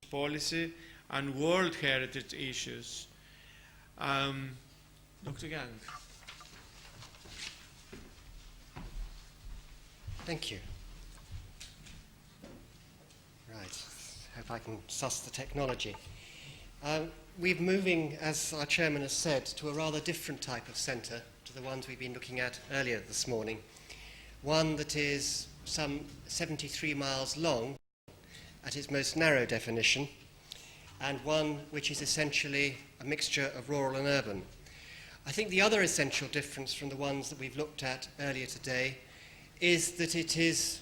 policy and World Heritage issues. Dr. Gang. Thank you. Right, hope I can suss the technology. We're moving, as our chairman has said, to a rather different type of centre to the ones we've been looking at earlier this morning. One that is some 73 miles long at its most narrow definition, and one which is essentially a mixture of rural and urban. I think the other essential difference from the ones that we've looked at earlier today is that it is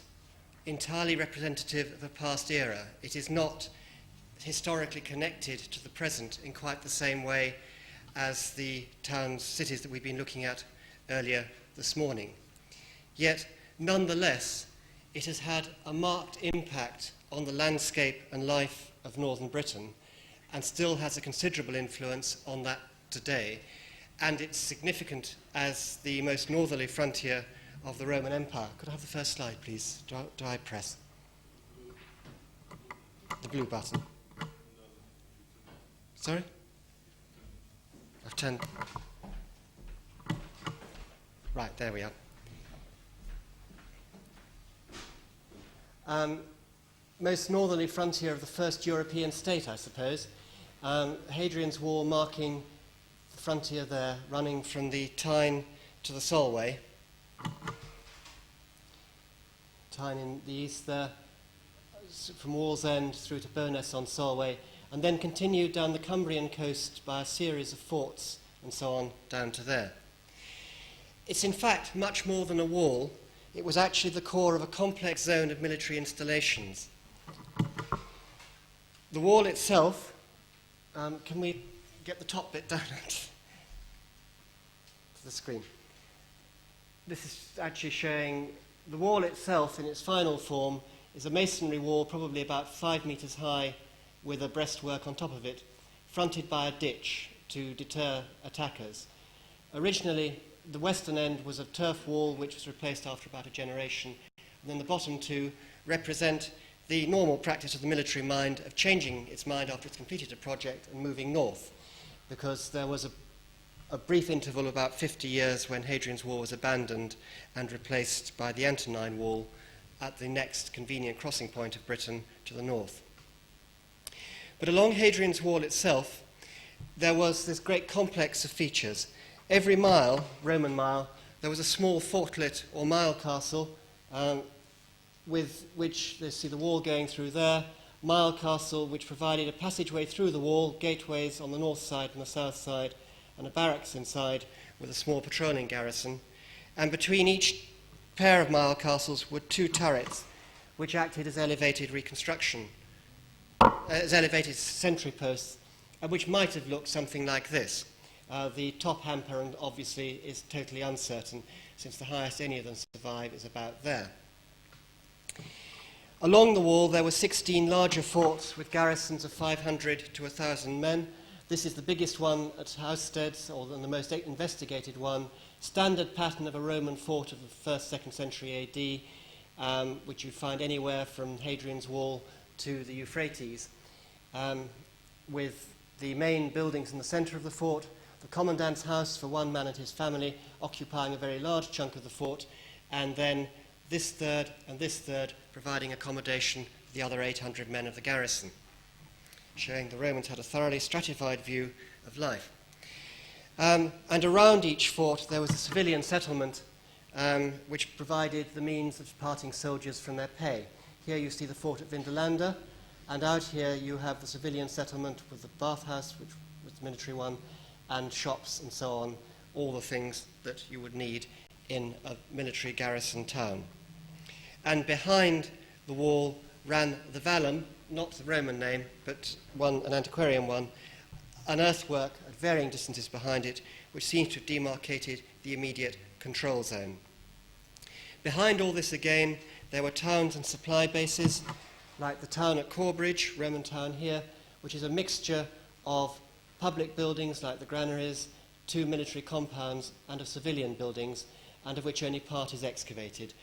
entirely representative of a past era. It is not historically connected to the present in quite the same way as the towns, cities that we've been looking at earlier this morning. Yet, nonetheless, it has had a marked impact on the landscape and life of northern Britain and still has a considerable influence on that today. And it's significant as the most northerly frontier of the Roman Empire. Could I have the first slide, please? Do I press the blue button? Sorry? I've turned... Right, there we are. Most northerly frontier of the first European state, I suppose. Hadrian's Wall marking the frontier there, running from the Tyne to the Solway. Tyne in the east there, from Wallsend through to Bowness on Solway, and then continued down the Cumbrian coast by a series of forts and so on down to there. It's in fact much more than a wall. It was actually the core of a complex zone of military installations. The wall itself, can we get the top bit down to the screen? This is actually showing the wall itself in its final form is a masonry wall probably about 5 meters high with a breastwork on top of it, fronted by a ditch to deter attackers. Originally, the western end was a turf wall which was replaced after about a generation, and then the bottom two represent the normal practice of the military mind of changing its mind after it's completed a project and moving north, because there was a brief interval of about 50 years when Hadrian's Wall was abandoned and replaced by the Antonine Wall at the next convenient crossing point of Britain to the north. But along Hadrian's Wall itself, there was this great complex of features. Every mile, Roman mile, there was a small fortlet or mile castle with which, you see the wall going through there, mile castle which provided a passageway through the wall, gateways on the north side and the south side, and a barracks inside with a small patrolling garrison. And between each pair of mile castles were two turrets which acted as elevated elevated sentry posts, which might have looked something like this. The top hamper, and obviously, is totally uncertain, since the highest any of them survive is about there. Along the wall, there were 16 larger forts with garrisons of 500 to 1,000 men. This is the biggest one at Housesteads, or the most investigated one. Standard pattern of a Roman fort of the 1st, 2nd century AD, which you find anywhere from Hadrian's Wall to the Euphrates, with the main buildings in the centre of the fort, the commandant's house for one man and his family occupying a very large chunk of the fort, and then this third and this third providing accommodation for the other 800 men of the garrison, showing the Romans had a thoroughly stratified view of life. And around each fort there was a civilian settlement which provided the means of parting soldiers from their pay. Here you see the fort at Vindolanda, and out here you have the civilian settlement with the bathhouse, which was the military one, and shops and so on, all the things that you would need in a military garrison town. And behind the wall ran the vallum, not the Roman name, but an antiquarian one, an earthwork at varying distances behind it, which seems to have demarcated the immediate control zone. Behind all this again, there were towns and supply bases, like the town at Corbridge, Roman town here, which is a mixture of public buildings like the granaries, 2 military compounds, and of civilian buildings, and of which only part is excavated.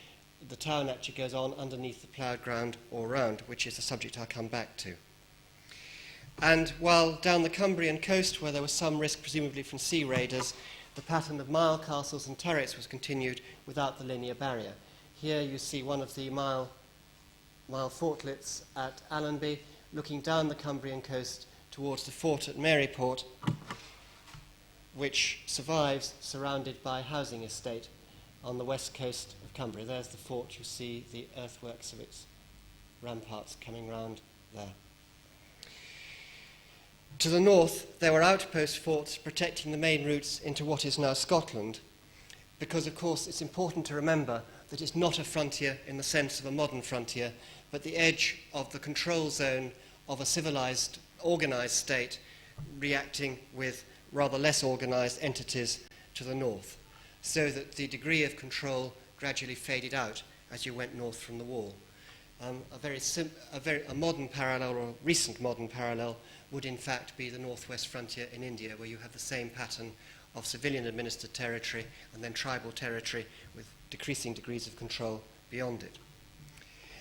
The town actually goes on underneath the ploughed ground all round, which is a subject I'll come back to. And while down the Cumbrian coast, where there was some risk presumably from sea raiders, the pattern of mile castles and turrets was continued without the linear barrier. Here you see one of the mile fortlets at Allenby, looking down the Cumbrian coast towards the fort at Maryport, which survives surrounded by housing estate on the west coast of Cumbria. There's the fort. You see the earthworks of its ramparts coming round there. To the north, there were outpost forts protecting the main routes into what is now Scotland, because, of course, it's important to remember that it's not a frontier in the sense of a modern frontier, but the edge of the control zone of a civilized, organized state reacting with rather less organized entities to the north, so that the degree of control gradually faded out as you went north from the wall. A modern parallel, or a recent modern parallel, would in fact be the northwest frontier in India, where you have the same pattern of civilian administered territory and then tribal territory with decreasing degrees of control beyond it.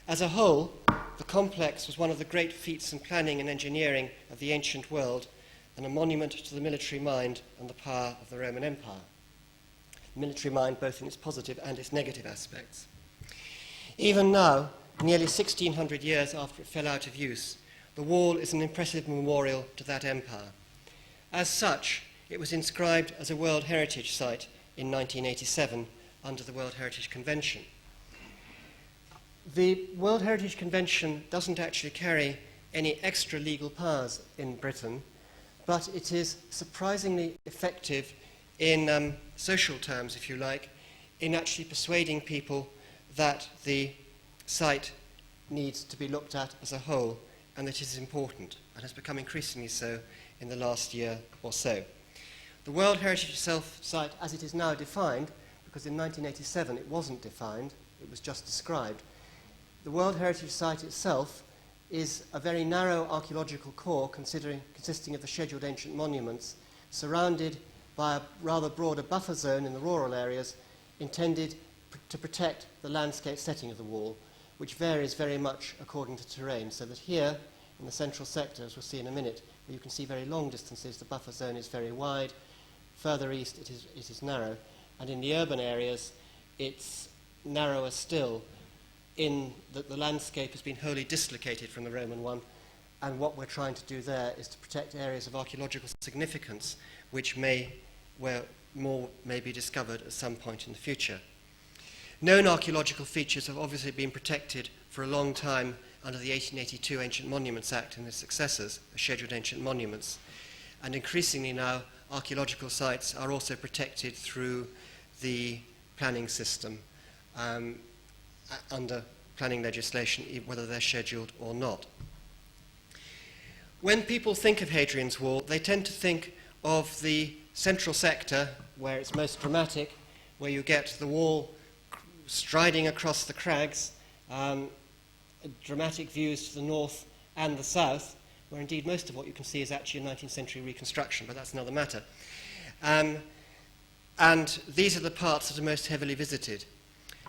As a whole, the complex was one of the great feats in planning and engineering of the ancient world, and a monument to the military mind and the power of the Roman Empire. The military mind both in its positive and its negative aspects. Even now, nearly 1600 years after it fell out of use, the wall is an impressive memorial to that empire. As such, it was inscribed as a World Heritage Site in 1987 under the World Heritage Convention. The World Heritage Convention doesn't actually carry any extra legal powers in Britain, but it is surprisingly effective in social terms, if you like, in actually persuading people that the site needs to be looked at as a whole and that it is important, and has become increasingly so in the last year or so. The World Heritage Site, as it is now defined, because in 1987 it wasn't defined, it was just described, the World Heritage Site itself is a very narrow archaeological core consisting of the scheduled ancient monuments, surrounded by a rather broader buffer zone in the rural areas intended to protect the landscape setting of the wall, which varies very much according to terrain, so that here in the central sector, as we'll see in a minute, where you can see very long distances, the buffer zone is very wide. Further east it is narrow, and in the urban areas it's narrower still, in that the landscape has been wholly dislocated from the Roman one, and what we're trying to do there is to protect areas of archaeological significance where more may be discovered at some point in the future. Known archaeological features have obviously been protected for a long time under the 1882 Ancient Monuments Act and its successors, the Scheduled Ancient Monuments, and increasingly now archaeological sites are also protected through the planning system under planning legislation, whether they're scheduled or not. When people think of Hadrian's Wall, they tend to think of the central sector, where it's most dramatic, where you get the wall striding across the crags, dramatic views to the north and the south, where indeed most of what you can see is actually a 19th century reconstruction, but that's another matter. And these are the parts that are most heavily visited.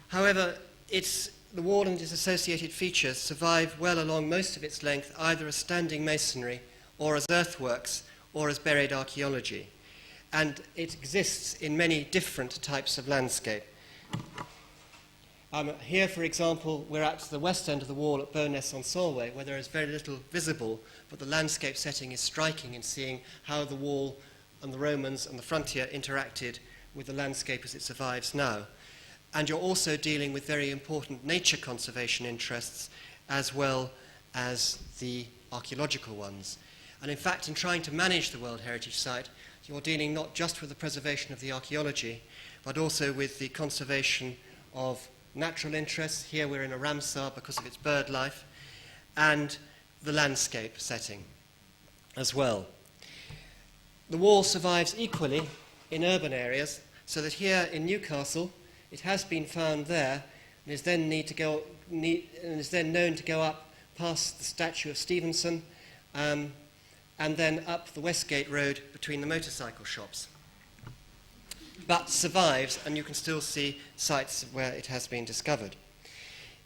However, the wall and its associated features survive well along most of its length, either as standing masonry or as earthworks or as buried archaeology. And it exists in many different types of landscape. Here, for example, we're at the west end of the wall at Bowness-on-Solway, where there is very little visible, but the landscape setting is striking in seeing how the wall and the Romans and the frontier interacted with the landscape as it survives now. And you're also dealing with very important nature conservation interests as well as the archaeological ones. And in fact, in trying to manage the World Heritage Site, you're dealing not just with the preservation of the archaeology, but also with the conservation of natural interests. Here we're in a Ramsar because of its bird life, and the landscape setting as well. The wall survives equally in urban areas, so that here in Newcastle, it has been found there, and is then known to go up past the statue of Stevenson, and then up the Westgate Road between the motorcycle shops. But survives, and you can still see sites where it has been discovered.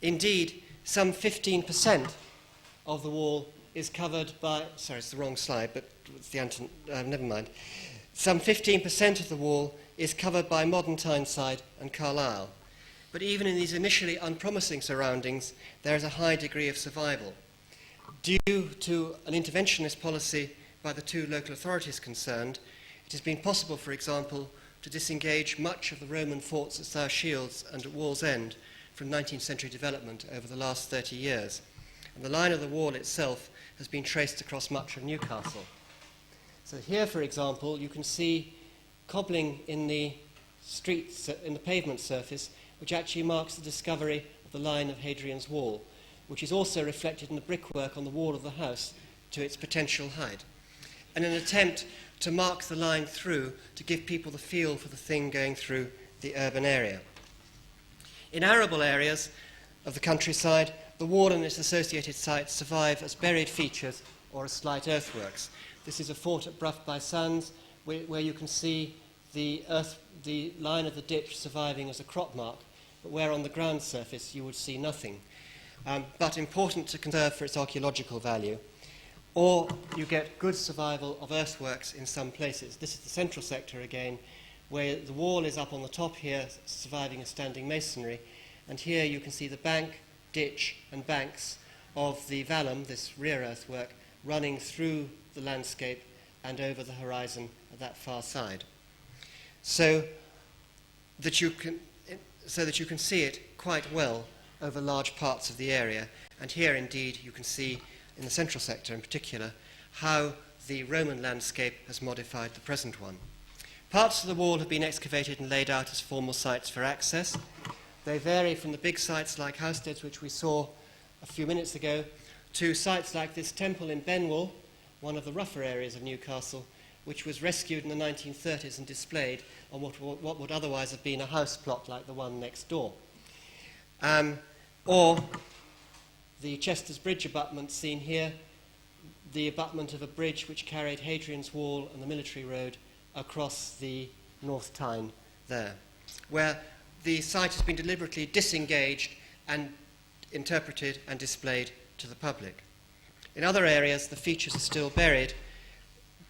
Indeed, some 15% of the wall is covered by, sorry, it's the wrong slide, but it's the never mind. Some 15% of the wall is covered by modern Tyneside and Carlisle. But even in these initially unpromising surroundings, there is a high degree of survival. Due to an interventionist policy by the two local authorities concerned, it has been possible, for example, to disengage much of the Roman forts at South Shields and at Wallsend from 19th century development over the last 30 years. And the line of the wall itself has been traced across much of Newcastle. So here, for example, you can see cobbling in the streets, in the pavement surface, which actually marks the discovery of the line of Hadrian's Wall, which is also reflected in the brickwork on the wall of the house to its potential height. And an attempt to mark the line through to give people the feel for the thing going through the urban area. In arable areas of the countryside, the wall and its associated sites survive as buried features or as slight earthworks. This is a fort at Bruff by Sands, where you can see the line of the ditch surviving as a crop mark, but where on the ground surface you would see nothing. But important to conserve for its archaeological value. Or you get good survival of earthworks in some places. This is the central sector again, where the wall is up on the top here, surviving as standing masonry, and here you can see the bank, ditch and banks of the vallum, this rear earthwork, running through the landscape and over the horizon at that far side. So that you can see it quite well over large parts of the area. And here indeed you can see, in the central sector in particular, how the Roman landscape has modified the present one. Parts of the wall have been excavated and laid out as formal sites for access. They vary from the big sites like Housesteads, which we saw a few minutes ago, to sites like this temple in Benwell, one of the rougher areas of Newcastle, which was rescued in the 1930s and displayed on what would otherwise have been a house plot like the one next door. Or the Chester's Bridge abutment seen here, the abutment of a bridge which carried Hadrian's Wall and the military road across the North Tyne there, where the site has been deliberately disengaged and interpreted and displayed to the public. In other areas, the features are still buried,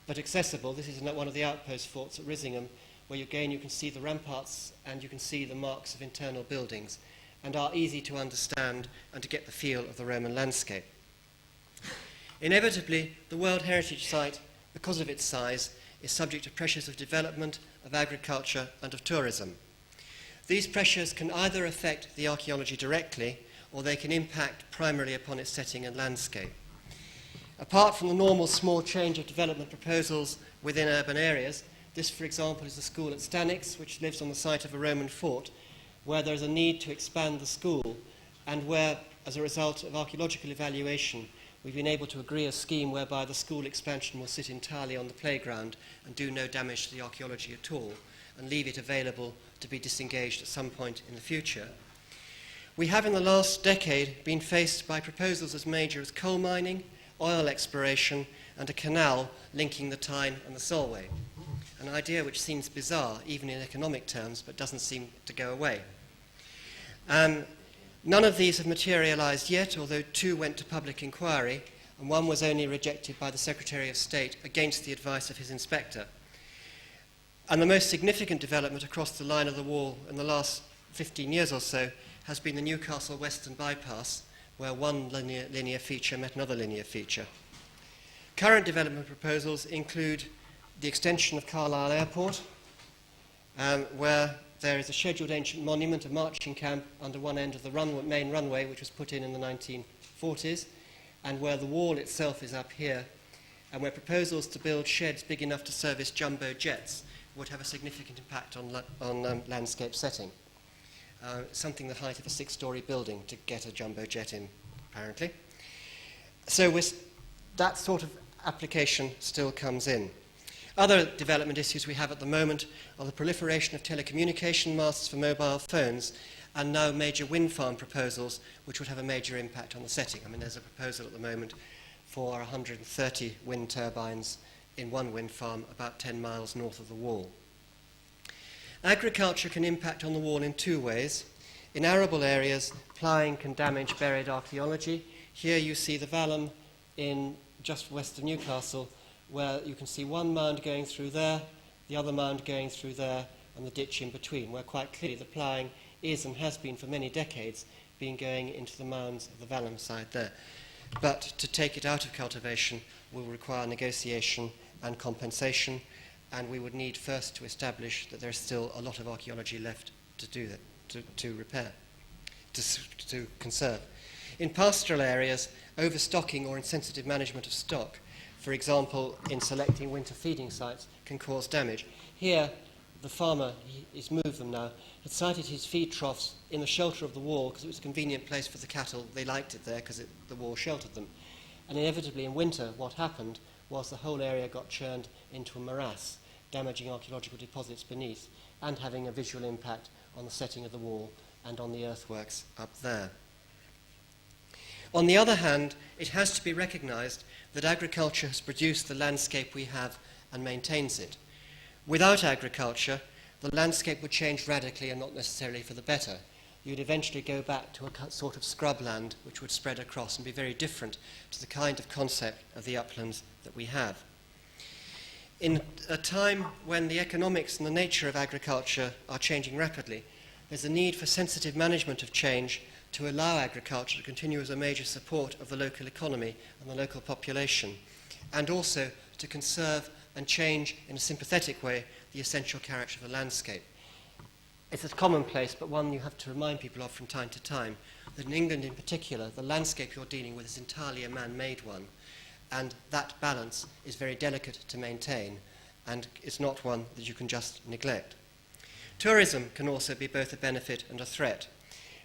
but accessible. This is one of the outpost forts at Risingham, where again you can see the ramparts and you can see the marks of internal buildings, and are easy to understand and to get the feel of the Roman landscape. Inevitably, the World Heritage Site, because of its size, is subject to pressures of development, of agriculture, and of tourism. These pressures can either affect the archaeology directly, or they can impact primarily upon its setting and landscape. Apart from the normal small change of development proposals within urban areas, this, for example, is the school at Stanwix, which lives on the site of a Roman fort, where there is a need to expand the school, and where, as a result of archaeological evaluation, we've been able to agree a scheme whereby the school expansion will sit entirely on the playground and do no damage to the archaeology at all, and leave it available to be disengaged at some point in the future. We have in the last decade been faced by proposals as major as coal mining, oil exploration, and a canal linking the Tyne and the Solway, an idea which seems bizarre even in economic terms but doesn't seem to go away. None of these have materialised yet, although two went to public inquiry, and one was only rejected by the Secretary of State against the advice of his inspector. And the most significant development across the line of the wall in the last 15 years or so has been the Newcastle Western Bypass, where one linear feature met another linear feature. Current development proposals include the extension of Carlisle Airport, where there is a scheduled ancient monument, a marching camp, under one end of the main runway, which was put in the 1940s, and where the wall itself is up here, and where proposals to build sheds big enough to service jumbo jets would have a significant impact on landscape setting. Something the height of a 6-story building to get a jumbo jet in, apparently. So that sort of application still comes in. Other development issues we have at the moment are the proliferation of telecommunication masts for mobile phones, and now major wind farm proposals which would have a major impact on the setting. I mean, there's a proposal at the moment for 130 wind turbines in one wind farm about 10 miles north of the wall. Agriculture can impact on the wall in two ways. In arable areas, ploughing can damage buried archaeology. Here you see the vallum in just west of Newcastle, where you can see one mound going through there, the other mound going through there, and the ditch in between, where quite clearly the ploughing is and has been for many decades been going into the mounds of the vallum side there. But to take it out of cultivation will require negotiation and compensation, and we would need first to establish that there's still a lot of archaeology left to do that, to repair, to conserve. In pastoral areas, overstocking or insensitive management of stock, for example, in selecting winter feeding sites, can cause damage. Here, the farmer, he's moved them now, had sited his feed troughs in the shelter of the wall because it was a convenient place for the cattle. They liked it there because the wall sheltered them. And inevitably in winter, what happened was the whole area got churned into a morass, damaging archaeological deposits beneath and having a visual impact on the setting of the wall and on the earthworks up there. On the other hand, it has to be recognized that agriculture has produced the landscape we have and maintains it. Without agriculture, the landscape would change radically and not necessarily for the better. You'd eventually go back to a sort of scrubland which would spread across and be very different to the kind of concept of the uplands that we have. In a time when the economics and the nature of agriculture are changing rapidly, there's a need for sensitive management of change to allow agriculture to continue as a major support of the local economy and the local population, and also to conserve and change in a sympathetic way the essential character of the landscape. It's a commonplace, but one you have to remind people of from time to time, that in England in particular, the landscape you're dealing with is entirely a man-made one, and that balance is very delicate to maintain, and it's not one that you can just neglect. Tourism can also be both a benefit and a threat.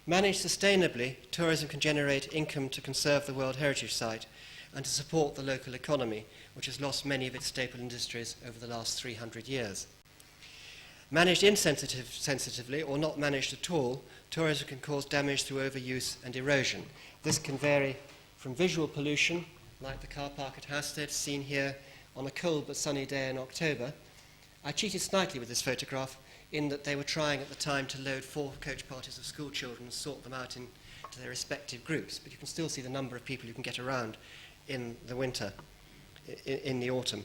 Managed sustainably, tourism can generate income to conserve the World Heritage Site and to support the local economy, which has lost many of its staple industries over the last 300 years. Managed insensitively or not managed at all, tourism can cause damage through overuse and erosion. This can vary from visual pollution, like the car park at Houstead, seen here on a cold but sunny day in October. I cheated slightly with this photograph in that they were trying at the time to load 4 coach parties of school children and sort them out into their respective groups, but you can still see the number of people you can get around in the winter, in the autumn.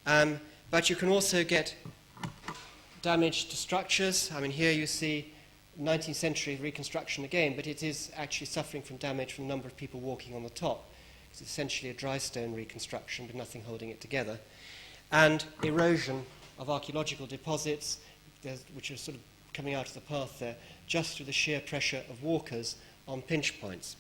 But you can also get damage to structures. I mean, here you see 19th century reconstruction again, but it is actually suffering from damage from the number of people walking on the top. It's essentially a dry stone reconstruction with nothing holding it together. And erosion of archaeological deposits, which are sort of coming out of the path there, just through the sheer pressure of walkers on pinch points.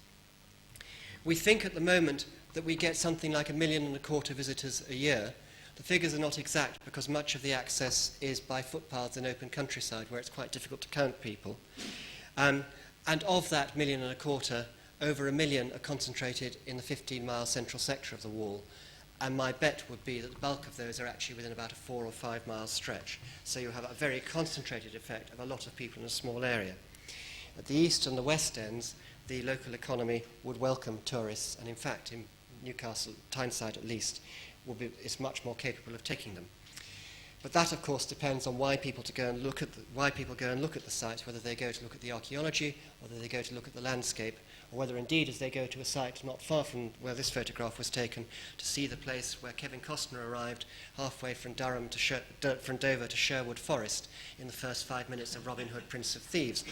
We think at the moment that we get something like 1.25 million visitors a year. The figures are not exact because much of the access is by footpaths in open countryside where it's quite difficult to count people. And of that 1.25 million, over 1 million are concentrated in the 15-mile central sector of the wall. And my bet would be that the bulk of those are actually within about a 4 or 5 mile stretch. So you have a very concentrated effect of a lot of people in a small area. At the east and the west ends, the local economy would welcome tourists, and in fact, in Newcastle, Tyneside at least, is much more capable of taking them. But that, of course, depends on why people go and look at the site, whether they go to look at the archaeology, whether they go to look at the landscape, or whether indeed as they go to a site not far from where this photograph was taken to see the place where Kevin Costner arrived halfway from Dover to Sherwood Forest in the first 5 minutes of Robin Hood, Prince of Thieves.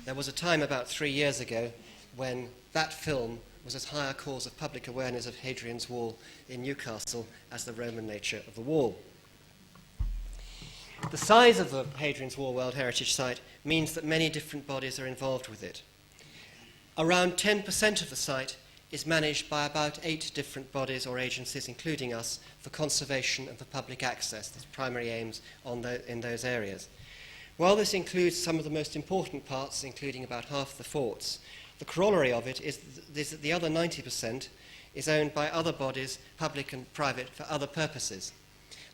There was a time about 3 years ago when that film was as high a cause of public awareness of Hadrian's Wall in Newcastle as the Roman nature of the wall. The size of the Hadrian's Wall World Heritage Site means that many different bodies are involved with it. Around 10% of the site is managed by about 8 different bodies or agencies, including us, for conservation and for public access. There's primary aims in those areas. While this includes some of the most important parts, including about half the forts, the corollary of it is that the other 90% is owned by other bodies, public and private, for other purposes.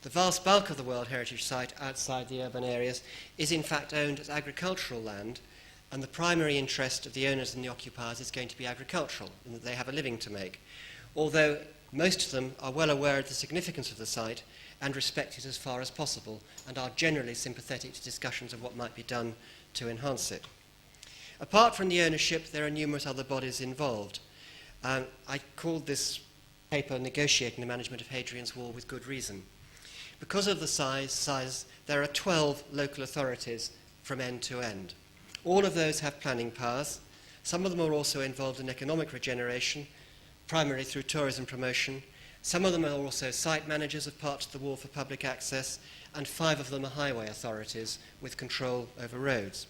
The vast bulk of the World Heritage Site outside the urban areas is in fact owned as agricultural land, and the primary interest of the owners and the occupiers is going to be agricultural, in that they have a living to make, although most of them are well aware of the significance of the site and respect it as far as possible, and are generally sympathetic to discussions of what might be done to enhance it. Apart from the ownership, there are numerous other bodies involved. I called this paper Negotiating the Management of Hadrian's Wall with good reason. Because of the size, there are 12 local authorities from end to end. All of those have planning powers. Some of them are also involved in economic regeneration, primarily through tourism promotion. Some of them are also site managers of parts of the wall for public access, and 5 of them are highway authorities with control over roads.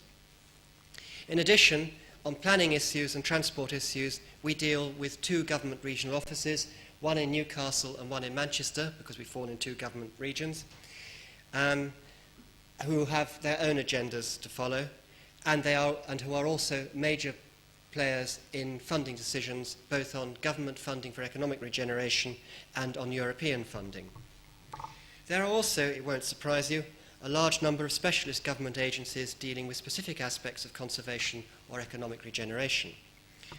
In addition, on planning issues and transport issues, we deal with 2 government regional offices, one in Newcastle and one in Manchester, because we fall in 2 government regions, who have their own agendas to follow, and who are also major players in funding decisions, both on government funding for economic regeneration and on European funding. There are also, it won't surprise you, a large number of specialist government agencies dealing with specific aspects of conservation or economic regeneration.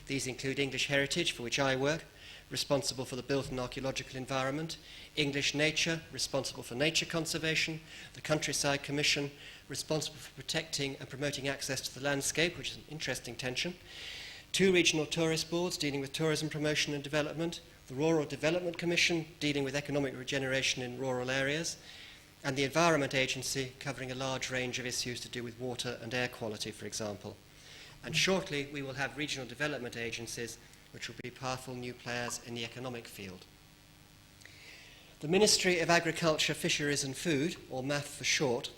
These include English Heritage, for which I work, responsible for the built and archaeological environment, English Nature, responsible for nature conservation, the Countryside Commission, responsible for protecting and promoting access to the landscape, which is an interesting tension, 2 regional tourist boards dealing with tourism promotion and development, the Rural Development Commission dealing with economic regeneration in rural areas, and the Environment Agency covering a large range of issues to do with water and air quality, for example. And shortly we will have regional development agencies which will be powerful new players in the economic field. The Ministry of Agriculture, Fisheries and Food, or MAF for short,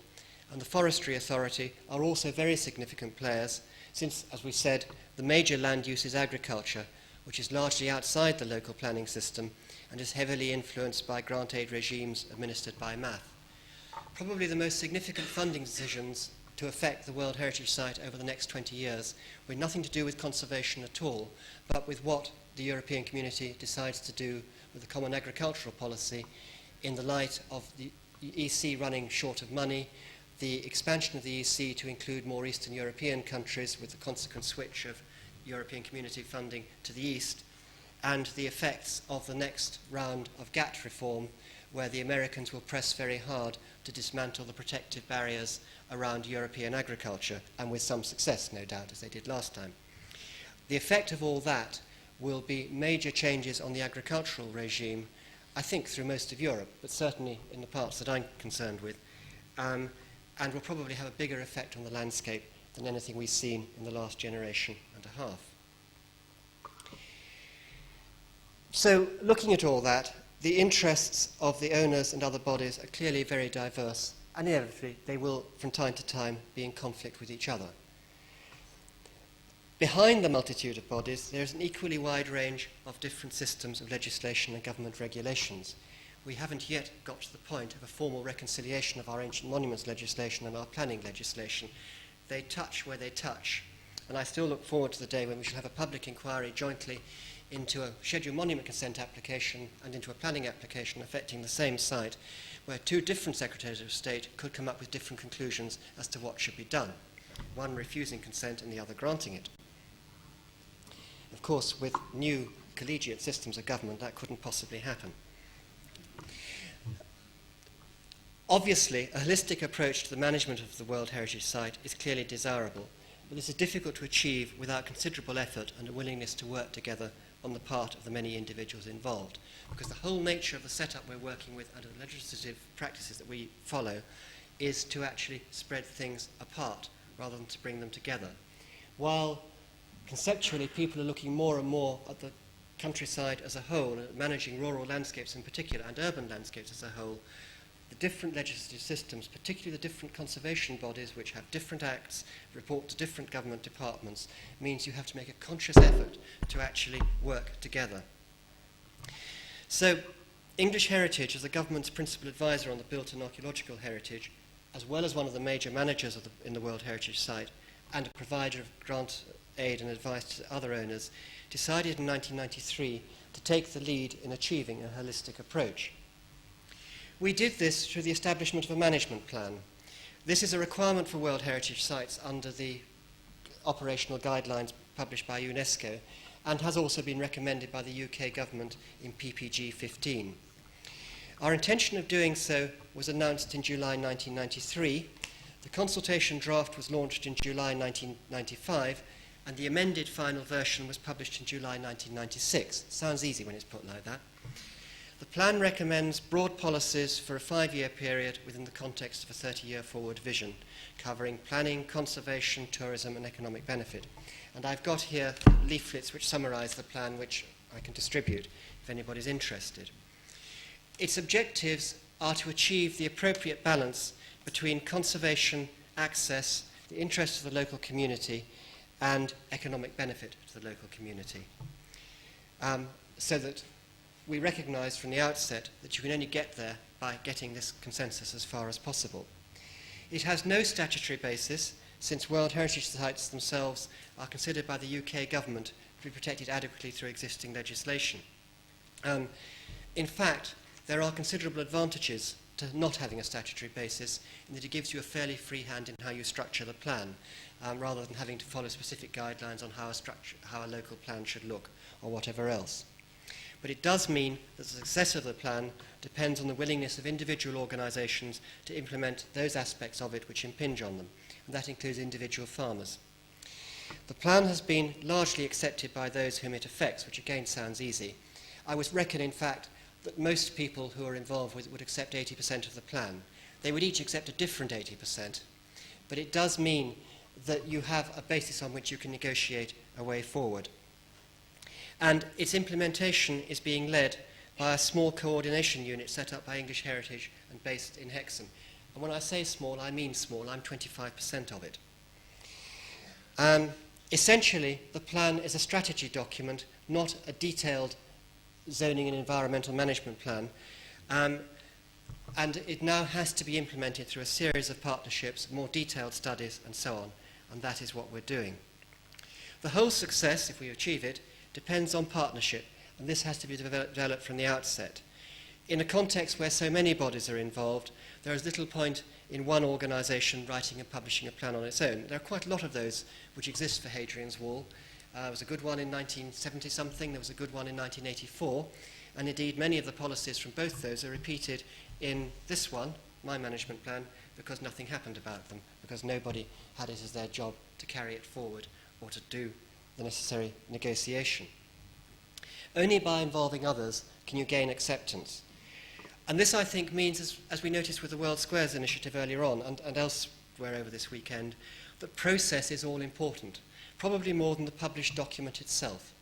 and the Forestry Authority are also very significant players since, as we said, the major land use is agriculture, which is largely outside the local planning system and is heavily influenced by grant aid regimes administered by MAF. Probably the most significant funding decisions to affect the World Heritage Site over the next 20 years with nothing to do with conservation at all, but with what the European community decides to do with the Common Agricultural Policy in the light of the EC running short of money, the expansion of the EC to include more Eastern European countries with the consequent switch of European community funding to the East, and the effects of the next round of GATT reform, where the Americans will press very hard to dismantle the protective barriers around European agriculture, and with some success, no doubt, as they did last time. The effect of all that will be major changes on the agricultural regime, I think through most of Europe, but certainly in the parts that I'm concerned with, and will probably have a bigger effect on the landscape than anything we've seen in the last generation and a half. So, looking at all that, the interests of the owners and other bodies are clearly very diverse, and inevitably they will, from time to time, be in conflict with each other. Behind the multitude of bodies, there is an equally wide range of different systems of legislation and government regulations. We haven't yet got to the point of a formal reconciliation of our ancient monuments legislation and our planning legislation. They touch where they touch, and I still look forward to the day when we shall have a public inquiry jointly into a scheduled monument consent application and into a planning application affecting the same site, where 2 different Secretaries of State could come up with different conclusions as to what should be done, one refusing consent and the other granting it. Of course, with new collegiate systems of government, that couldn't possibly happen. Obviously, a holistic approach to the management of the World Heritage Site is clearly desirable, but this is difficult to achieve without considerable effort and a willingness to work together on the part of the many individuals involved, because the whole nature of the setup we're working with and the legislative practices that we follow is to actually spread things apart rather than to bring them together. While conceptually people are looking more and more at the countryside as a whole, and at managing rural landscapes in particular and urban landscapes as a whole, the different legislative systems, particularly the different conservation bodies which have different acts, report to different government departments, means you have to make a conscious effort to actually work together. So, English Heritage, as the government's principal advisor on the built and archaeological heritage, as well as one of the major managers in the World Heritage Site, and a provider of grant aid and advice to other owners, decided in 1993 to take the lead in achieving a holistic approach. We did this through the establishment of a management plan. This is a requirement for World Heritage Sites under the operational guidelines published by UNESCO, and has also been recommended by the UK government in PPG 15. Our intention of doing so was announced in July 1993. The consultation draft was launched in July 1995, and the amended final version was published in July 1996. It sounds easy when it's put like that. The plan recommends broad policies for a 5-year period within the context of a 30-year forward vision, covering planning, conservation, tourism, and economic benefit. And I've got here leaflets which summarise the plan, which I can distribute if anybody's interested. Its objectives are to achieve the appropriate balance between conservation, access, the interests of the local community, and economic benefit to the local community. So that we recognise from the outset that you can only get there by getting this consensus as far as possible. It has no statutory basis, since World Heritage Sites themselves are considered by the UK government to be protected adequately through existing legislation. In fact, there are considerable advantages to not having a statutory basis, in that it gives you a fairly free hand in how you structure the plan, rather than having to follow specific guidelines on how a local plan should look, or whatever else. But it does mean that the success of the plan depends on the willingness of individual organisations to implement those aspects of it which impinge on them, and that includes individual farmers. The plan has been largely accepted by those whom it affects, which again sounds easy. I would reckon, in fact, that most people who are involved with it would accept 80% of the plan. They would each accept a different 80%, but it does mean that you have a basis on which you can negotiate a way forward. And its implementation is being led by a small coordination unit set up by English Heritage and based in Hexham. And when I say small, I mean small. I'm 25% of it. Essentially, the plan is a strategy document, not a detailed zoning and environmental management plan. And it now has to be implemented through a series of partnerships, more detailed studies, and so on. And that is what we're doing. The whole success, if we achieve it, depends on partnership, and this has to be developed from the outset. In a context where so many bodies are involved, there is little point in one organisation writing and publishing a plan on its own. There are quite a lot of those which exist for Hadrian's Wall. There was a good one in 1970-something, there was a good one in 1984, and indeed many of the policies from both those are repeated in this one, my management plan, because nothing happened about them, because nobody had it as their job to carry it forward or to do the necessary negotiation. Only by involving others can you gain acceptance. And this, I think, means, as we noticed with the World Squares initiative earlier on and elsewhere over this weekend, that process is all important, probably more than the published document itself.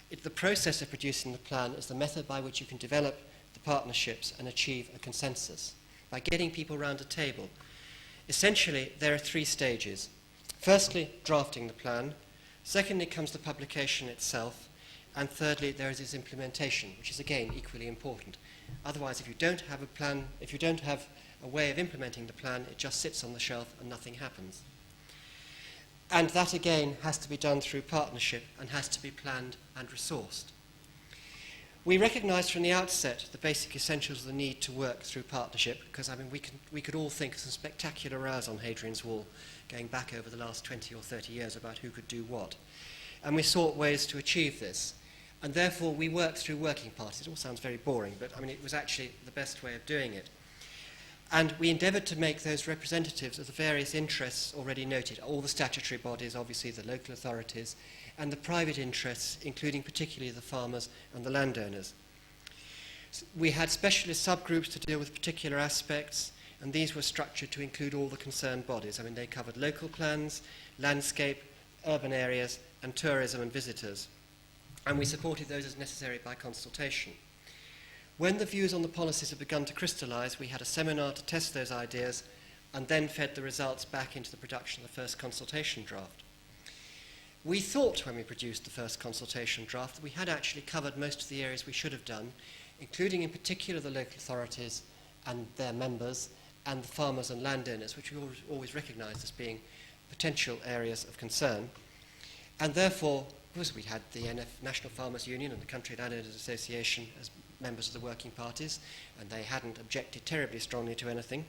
The process of producing the plan is the method by which you can develop the partnerships and achieve a consensus, by getting people round a table. Essentially, there are 3 stages. Firstly, drafting the plan. Secondly comes the publication itself, and thirdly there is its implementation, which is again equally important. Otherwise, if you don't have a plan, if you don't have a way of implementing the plan, it just sits on the shelf and nothing happens. And that again has to be done through partnership and has to be planned and resourced. We recognised from the outset the basic essentials of the need to work through partnership, because we could all think of some spectacular rows on Hadrian's Wall going back over the last 20 or 30 years about who could do what. And we sought ways to achieve this. And therefore we worked through working parties. It all sounds very boring, but it was actually the best way of doing it. And we endeavoured to make those representatives of the various interests already noted, all the statutory bodies, obviously the local authorities, and the private interests, including particularly the farmers and the landowners. We had specialist subgroups to deal with particular aspects, and these were structured to include all the concerned bodies. They covered local plans, landscape, urban areas, and tourism and visitors. And we supported those as necessary by consultation. When the views on the policies had begun to crystallise, we had a seminar to test those ideas and then fed the results back into the production of the first consultation draft. We thought when we produced the first consultation draft that we had actually covered most of the areas we should have done, including in particular the local authorities and their members and the farmers and landowners, which we always recognised as being potential areas of concern. And therefore, because we had the National Farmers Union and the Country Landowners Association as members of the working parties, and they hadn't objected terribly strongly to anything.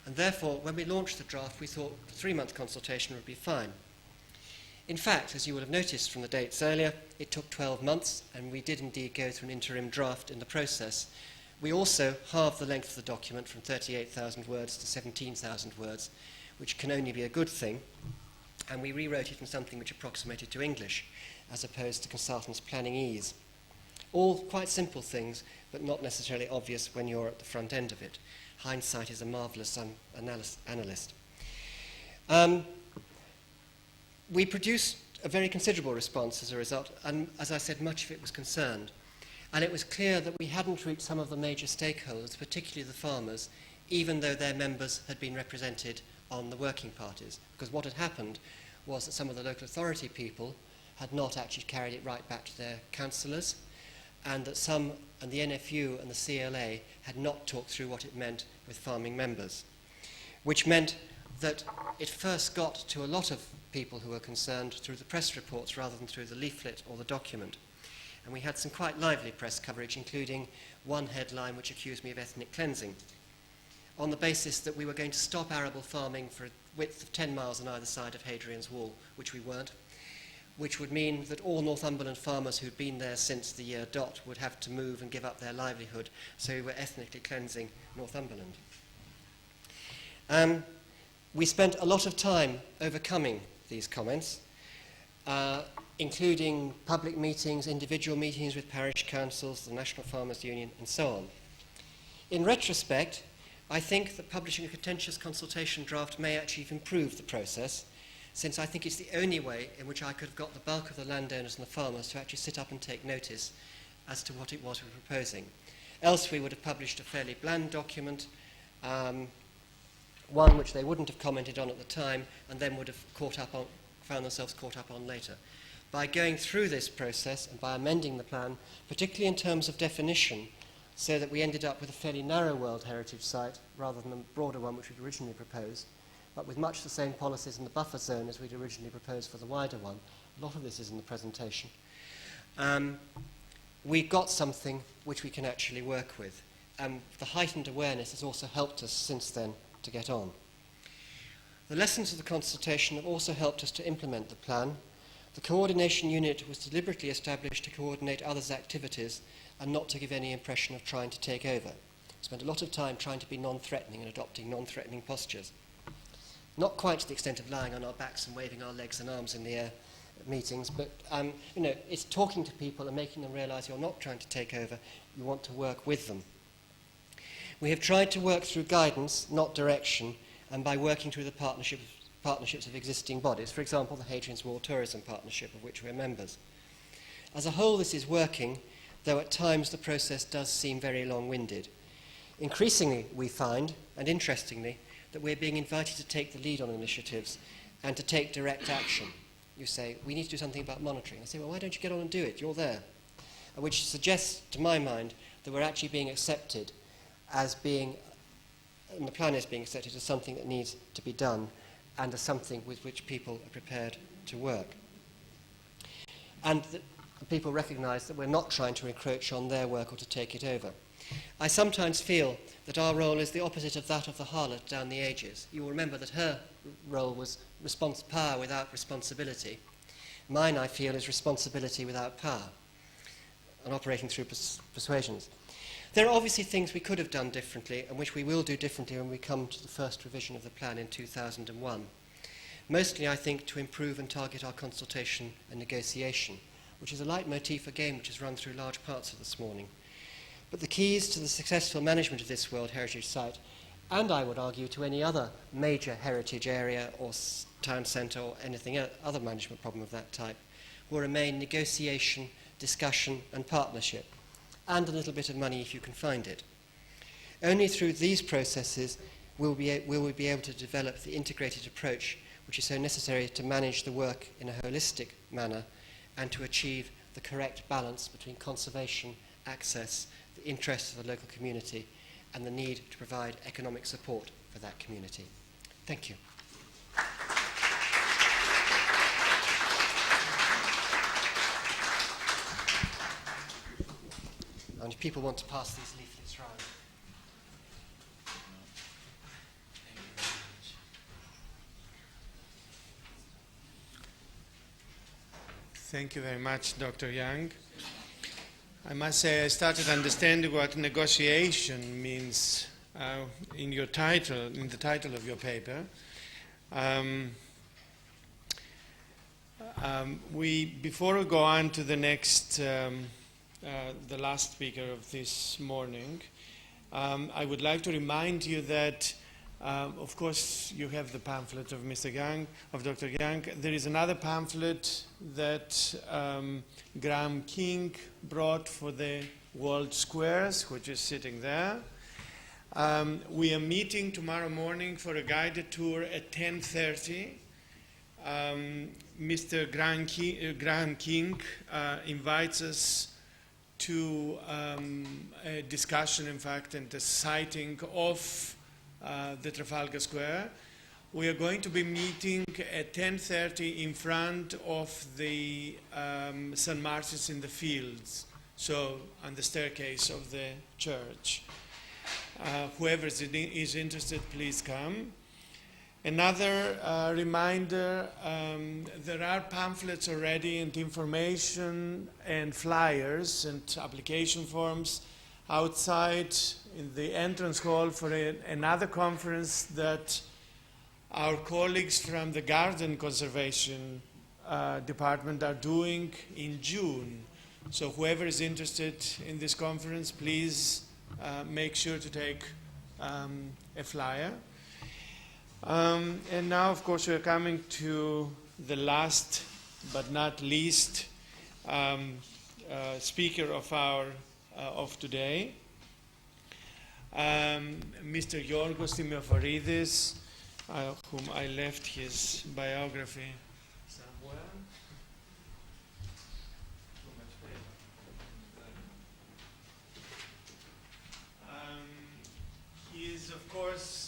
And therefore, when we launched the draft, we thought the 3-month consultation would be fine. In fact, as you will have noticed from the dates earlier, it took 12 months, and we did indeed go through an interim draft in the process. We also halved the length of the document from 38,000 words to 17,000 words, which can only be a good thing. and we rewrote it in something which approximated to English, as opposed to consultants' planning ease. All quite simple things, but not necessarily obvious when you're at the front end of it. Hindsight is a marvellous analyst. We produced a very considerable response as a result, and as I said, much of it was concerned. And it was clear that we hadn't reached some of the major stakeholders, particularly the farmers, even though their members had been represented on the working parties. Because what had happened was that some of the local authority people had not actually carried it right back to their councillors, and that some, and the NFU and the CLA, had not talked through what it meant with farming members, which meant that it first got to a lot of people who were concerned through the press reports rather than through the leaflet or the document. And we had some quite lively press coverage, including one headline which accused me of ethnic cleansing, on the basis that we were going to stop arable farming for a width of 10 miles on either side of Hadrian's Wall, which we weren't, which would mean that all Northumberland farmers who'd been there since the year dot would have to move and give up their livelihood, so we were ethnically cleansing Northumberland. We spent a lot of time overcoming these comments, including public meetings, individual meetings with parish councils, the National Farmers Union, and so on. In retrospect, I think that publishing a contentious consultation draft may actually have improved the process, since I think it's the only way in which I could have got the bulk of the landowners and the farmers to actually sit up and take notice as to what it was we were proposing. Else we would have published a fairly bland document, one which they wouldn't have commented on at the time, and then would have found themselves caught up on later. By going through this process and by amending the plan, particularly in terms of definition, so that we ended up with a fairly narrow World Heritage Site rather than the broader one which we'd originally proposed, but with much the same policies in the buffer zone as we'd originally proposed for the wider one. A lot of this is in the presentation. We got something which we can actually work with. The heightened awareness has also helped us since then to get on. The lessons of the consultation have also helped us to implement the plan. The coordination unit was deliberately established to coordinate others' activities and not to give any impression of trying to take over. We spent a lot of time trying to be non-threatening and adopting non-threatening postures. Not quite to the extent of lying on our backs and waving our legs and arms in the air at meetings, but it's talking to people and making them realise you're not trying to take over, you want to work with them. We have tried to work through guidance, not direction, and by working through the partnerships of existing bodies, for example, the Hadrian's Wall Tourism Partnership, of which we're members. As a whole, this is working, though at times the process does seem very long-winded. Increasingly, we find, and interestingly, that we're being invited to take the lead on initiatives and to take direct action. You say, we need to do something about monitoring. I say, well, why don't you get on and do it? You're there. Which suggests, to my mind, that we're actually being accepted as being, and the plan is being accepted as something that needs to be done and as something with which people are prepared to work. And that people recognise that we're not trying to encroach on their work or to take it over. I sometimes feel that our role is the opposite of that of the harlot down the ages. You will remember that her role was power without responsibility. Mine, I feel, is responsibility without power and operating through persuasions. There are obviously things we could have done differently and which we will do differently when we come to the first revision of the plan in 2001. Mostly, I think, to improve and target our consultation and negotiation, which is a leitmotif again which has run through large parts of this morning. But the keys to the successful management of this World Heritage Site, and I would argue to any other major heritage area or town centre or anything other management problem of that type, will remain negotiation, discussion and partnership, and a little bit of money if you can find it. Only through these processes will we be able to develop the integrated approach which is so necessary to manage the work in a holistic manner and to achieve the correct balance between conservation, access, the interests of the local community, and the need to provide economic support for that community. Thank you. And if people want to pass these leaflets round. Thank you very much, Dr. Young. I must say I started understanding what negotiation means in the title of your paper. Before we go on to the next, the last speaker of this morning, I would like to remind you that, of course, you have the pamphlet of Mr. Young, of Dr. Young. There is another pamphlet that Graham King brought for the World Squares, which is sitting there. We are meeting tomorrow morning for a guided tour at 10:30. Mr. Graham King invites us to a discussion, in fact, and the sighting of the Trafalgar Square. We are going to be meeting at 10:30 in front of the St. Martin's in the Fields, so on the staircase of the church. Whoever is interested, please come. Another reminder, there are pamphlets already and information and flyers and application forms outside in the entrance hall for another conference that our colleagues from the Garden Conservation Department are doing in June. So whoever is interested in this conference, please make sure to take a flyer. And now, of course, we're coming to the last but not least speaker of today, Mr. Yorgos Timoforidis, whom I left his biography somewhere. He is, of course,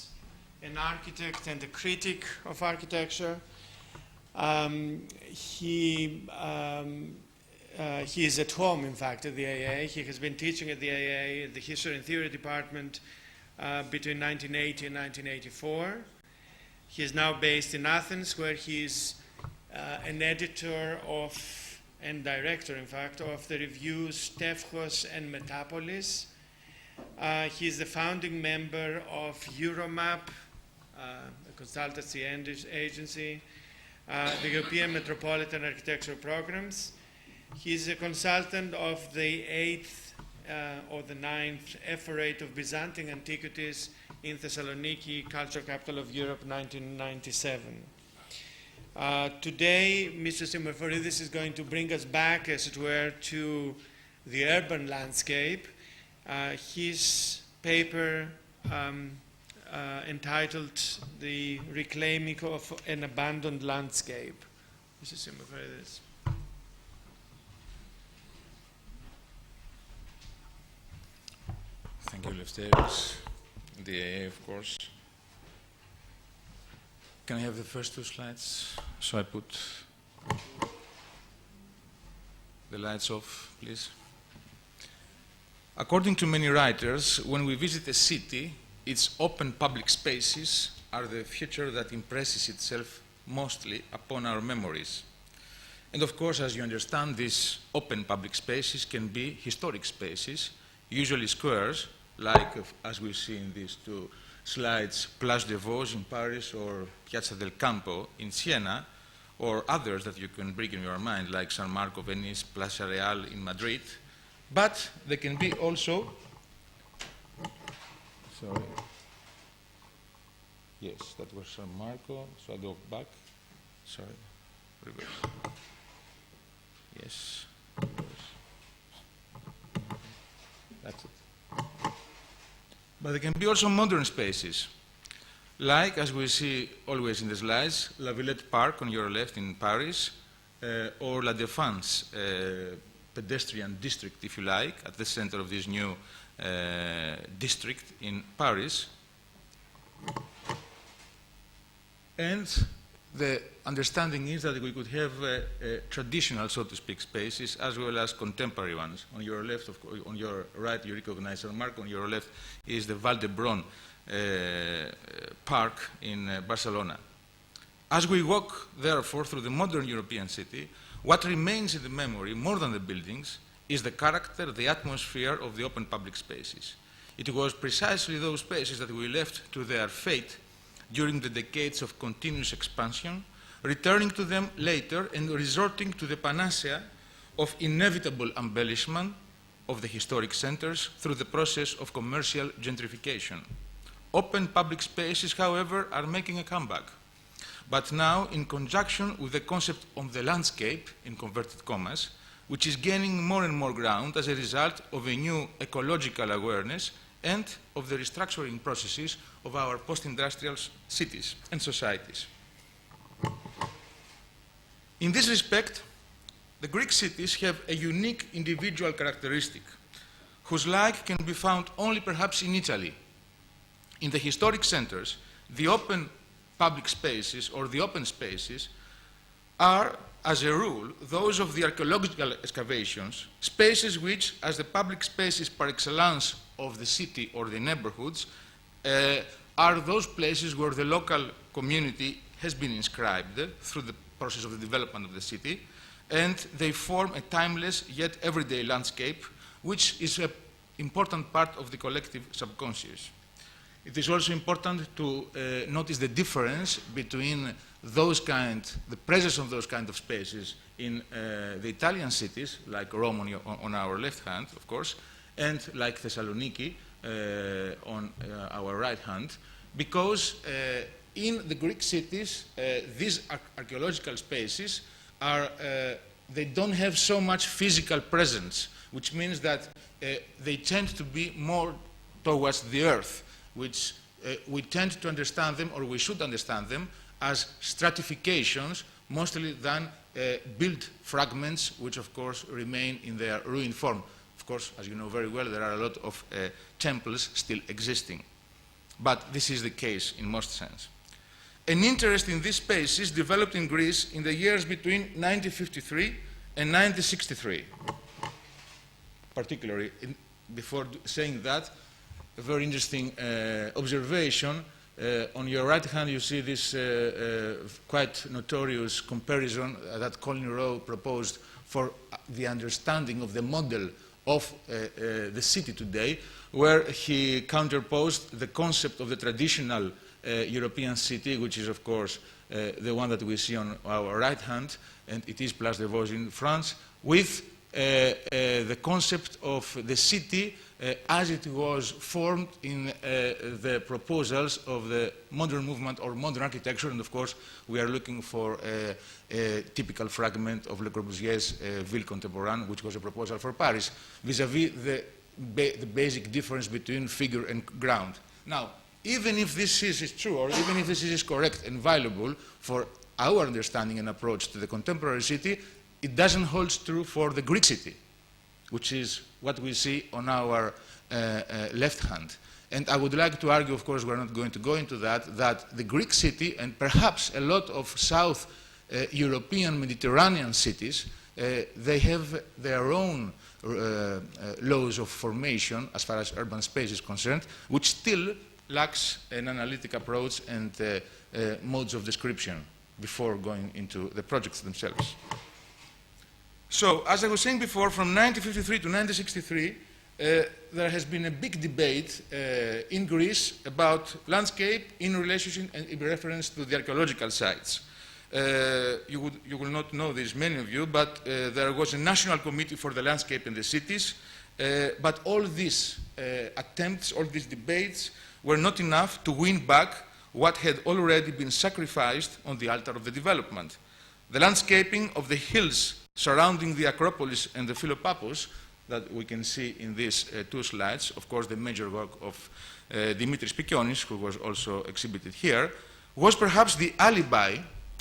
an architect and a critic of architecture. He is at home, in fact, at the AA. He has been teaching at the AA, the History and Theory Department, between 1980 and 1984. He is now based in Athens, where he is an editor and director, in fact, of the reviews Tefchos and Metapolis. He is the founding member of Euromap, a consultancy agency, the European Metropolitan Architectural Programs. He is a consultant of the 8th or the 9th Ephorate of Byzantine Antiquities in Thessaloniki, Cultural Capital of Europe, 1997. Today, Mr. Timoforidis is going to bring us back, as it were, to the urban landscape. His paper entitled The Reclaiming of an Abandoned Landscape. Mr. Timoforidis. Thank you, Eleftherios. The AA, of course. Can I have the first two slides? So I put the lights off, please. According to many writers, when we visit a city, its open public spaces are the feature that impresses itself mostly upon our memories. And of course, as you understand, these open public spaces can be historic spaces, usually squares, like, as we see in these two slides, Place de Vosges in Paris or Piazza del Campo in Siena, or others that you can bring in your mind, like San Marco, Venice, Plaza Real in Madrid. But they can be also, sorry, yes, that was San Marco, so I go back, sorry, reverse, yes, reverse. That's it. But they can be also modern spaces, like, as we see always in the slides, La Villette Park on your left in Paris, or La Défense, pedestrian district, if you like, at the center of this new district in Paris. And the understanding is that we could have traditional, so to speak, spaces as well as contemporary ones. On your left, on your right, you recognize San Marco. On your left is the Val d'Hebron park in Barcelona. As we walk, therefore, through the modern European city, what remains in the memory, more than the buildings, is the character, the atmosphere of the open public spaces. It was precisely those spaces that we left to their fate during the decades of continuous expansion, returning to them later and resorting to the panacea of inevitable embellishment of the historic centers through the process of commercial gentrification. Open public spaces, however, are making a comeback, but now in conjunction with the concept of the landscape, in converted commas, which is gaining more and more ground as a result of a new ecological awareness and of the restructuring processes of our post-industrial cities and societies. In this respect, the Greek cities have a unique individual characteristic, whose like can be found only perhaps in Italy. In the historic centers, the open public spaces or the open spaces are, as a rule, those of the archaeological excavations, spaces which, as the public spaces par excellence of the city or the neighborhoods, are those places where the local community has been inscribed through the process of the development of the city, and they form a timeless yet everyday landscape, which is an important part of the collective subconscious. It is also important to notice the difference between the presence of those kind of spaces in the Italian cities, like Rome on our left hand, of course, and like Thessaloniki on our right hand, because in the Greek cities, these archaeological spaces they don't have so much physical presence, which means that they tend to be more towards the earth, which we tend to understand them, or we should understand them, as stratifications, mostly than built fragments, which of course remain in their ruined form. Of course, as you know very well, there are a lot of temples still existing. But this is the case in most sense. An interest in these spaces developed in Greece in the years between 1953 and 1963. Particularly, before saying that, a very interesting observation. On your right hand, you see this quite notorious comparison that Colin Rowe proposed for the understanding of the model of the city today, where he counterposed the concept of the traditional European city, which is, of course, the one that we see on our right hand, and it is Place des Vosges in France, with the concept of the city as it was formed in the proposals of the modern movement or modern architecture. And of course, we are looking for a typical fragment of Le Corbusier's Ville Contemporaine, which was a proposal for Paris, vis-à-vis the basic difference between figure and ground. Now, even if this is true, or even if this is correct and valuable for our understanding and approach to the contemporary city, it doesn't hold true for the Greek city, which is what we see on our left hand. And I would like to argue, of course, we're not going to go into that, that the Greek city, and perhaps a lot of South European Mediterranean cities, they have their own laws of formation as far as urban space is concerned, which still lacks an analytic approach and modes of description before going into the projects themselves. So, as I was saying before, from 1953 to 1963, there has been a big debate in Greece about landscape in relationship and in reference to the archaeological sites. You will not know this, many of you, but there was a national committee for the landscape in the cities, but all these attempts, all these debates were not enough to win back what had already been sacrificed on the altar of the development. The landscaping of the hills surrounding the Acropolis and the Philopappos, that we can see in these two slides, of course the major work of Dimitris Pikionis, who was also exhibited here, was perhaps the alibi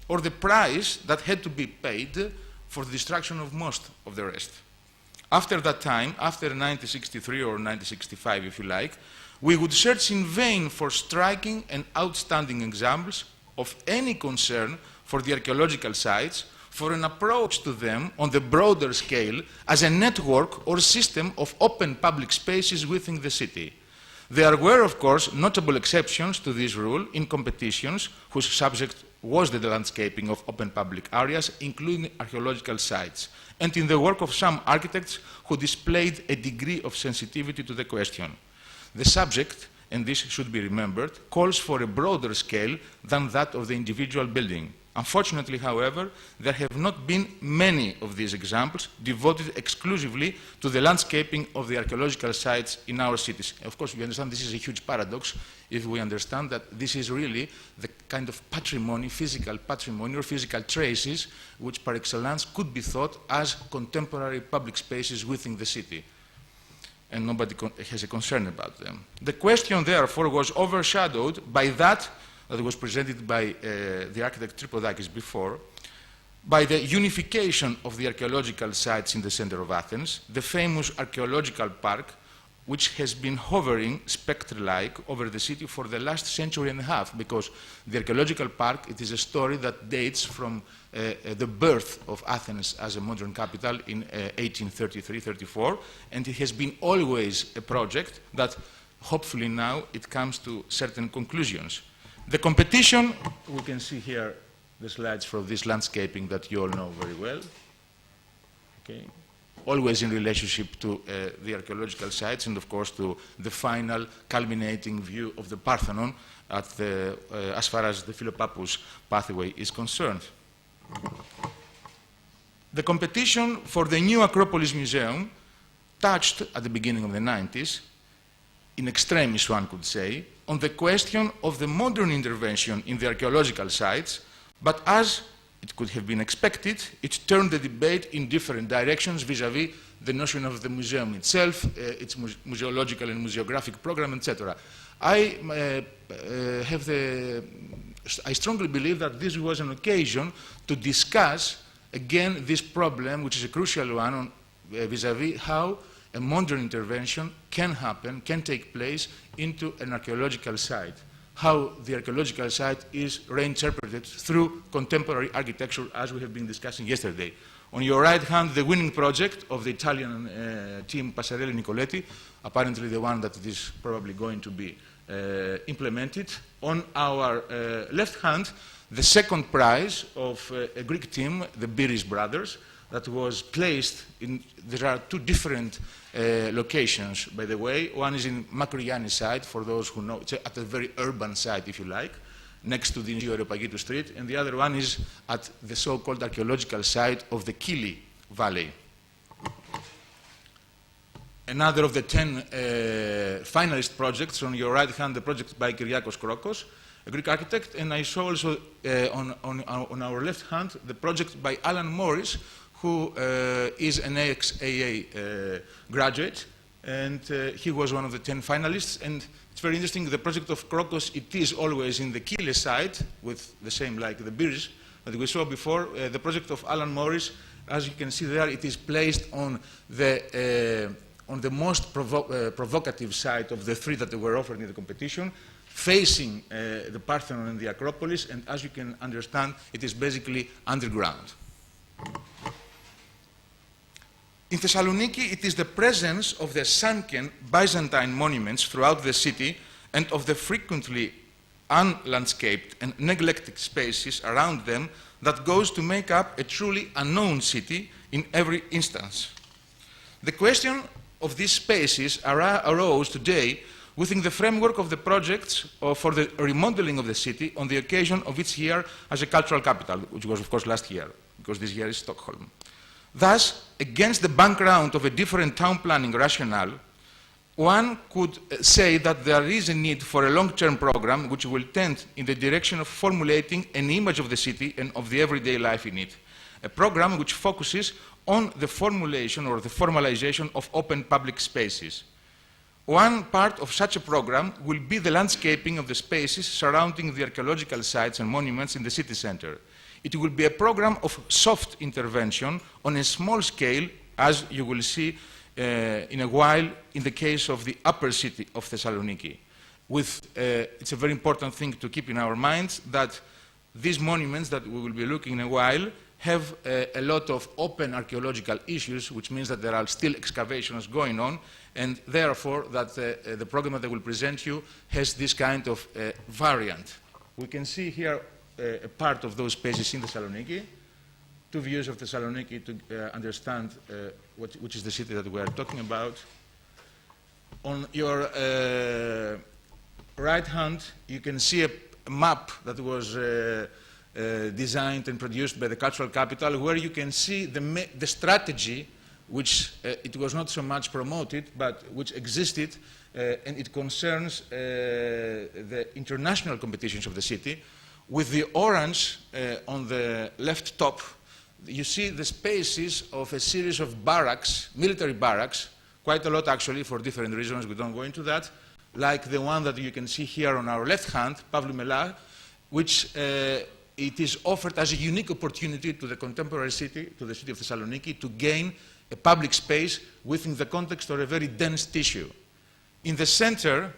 or the price that had to be paid for the destruction of most of the rest. After that time, after 1963 or 1965 if you like, we would search in vain for striking and outstanding examples of any concern for the archaeological sites, for an approach to them on the broader scale as a network or system of open public spaces within the city. There were, of course, notable exceptions to this rule in competitions whose subject was the landscaping of open public areas, including archaeological sites, and in the work of some architects who displayed a degree of sensitivity to the question. The subject, and this should be remembered, calls for a broader scale than that of the individual building. Unfortunately, however, there have not been many of these examples devoted exclusively to the landscaping of the archaeological sites in our cities. Of course, we understand this is a huge paradox if we understand that this is really the kind of patrimony, physical patrimony or physical traces which par excellence could be thought as contemporary public spaces within the city. And nobody has a concern about them. The question, therefore, was overshadowed by that was presented by the architect Tripodakis before, by the unification of the archaeological sites in the center of Athens, the famous archaeological park, which has been hovering spectre-like over the city for the last century and a half, because the archaeological park, it is a story that dates from the birth of Athens as a modern capital in 1833-34, and it has been always a project that hopefully now it comes to certain conclusions. The competition, we can see here the slides for this landscaping that you all know very well. Okay. Always in relationship to the archaeological sites and, of course, to the final culminating view of the Parthenon at the, as far as the Philopappus pathway is concerned. The competition for the new Acropolis Museum touched at the beginning of the 90s, in extremis one could say, on the question of the modern intervention in the archaeological sites, but as it could have been expected, it turned the debate in different directions vis-à-vis the notion of the museum itself, its museological and museographic program, etc. I strongly believe that this was an occasion to discuss again this problem, which is a crucial one, vis-à-vis how a modern intervention can happen, can take place into an archaeological site, how the archaeological site is reinterpreted through contemporary architecture, as we have been discussing yesterday. On your right hand, the winning project of the Italian team Passarelli Nicoletti, apparently the one that is probably going to be implemented. On our left hand, the second prize of a Greek team, the Biris brothers, that was placed in, there are two different locations, by the way. One is in Makrogianni site, for those who know, it's at a very urban site, if you like, next to the New Areopagitou Street, and the other one is at the so-called archaeological site of the Kili Valley. Another of the 10 finalist projects, on your right hand, the project by Kyriakos Krokos, a Greek architect, and I saw also on our left hand the project by Alan Morris, who is an ex-AA graduate, and he was one of the 10 finalists. And it's very interesting, the project of Krokos, it is always in the Kile site, with the same like the Biris that we saw before. The project of Alan Morris, as you can see there, it is placed on the most provocative side of the three that were offered in the competition, facing the Parthenon and the Acropolis, and as you can understand, it is basically underground. In Thessaloniki, it is the presence of the sunken Byzantine monuments throughout the city and of the frequently unlandscaped and neglected spaces around them that goes to make up a truly unknown city in every instance. The question of these spaces arose today within the framework of the projects for the remodeling of the city on the occasion of its year as a cultural capital, which was, of course, last year, because this year is Stockholm. Thus, against the background of a different town planning rationale, one could say that there is a need for a long-term program which will tend in the direction of formulating an image of the city and of the everyday life in it. A program which focuses on the formulation or the formalization of open public spaces. One part of such a program will be the landscaping of the spaces surrounding the archaeological sites and monuments in the city center. It will be a program of soft intervention on a small scale, as you will see in a while in the case of the upper city of Thessaloniki. It's a very important thing to keep in our minds that these monuments that we will be looking in a while have a lot of open archaeological issues, which means that there are still excavations going on, and therefore that the program that I will present you has this kind of variant. We can see here a part of those spaces in Thessaloniki, two views of Thessaloniki to understand which is the city that we are talking about. On your right hand, you can see a map that was designed and produced by the cultural capital, where you can see the strategy which it was not so much promoted, but which existed, and it concerns the international competitions of the city. With the orange on the left top, you see the spaces of a series of barracks, military barracks, quite a lot actually for different reasons, we don't go into that, like the one that you can see here on our left hand, Pavlou Mela, which it is offered as a unique opportunity to the contemporary city, to the city of Thessaloniki, to gain a public space within the context of a very dense tissue. In the center,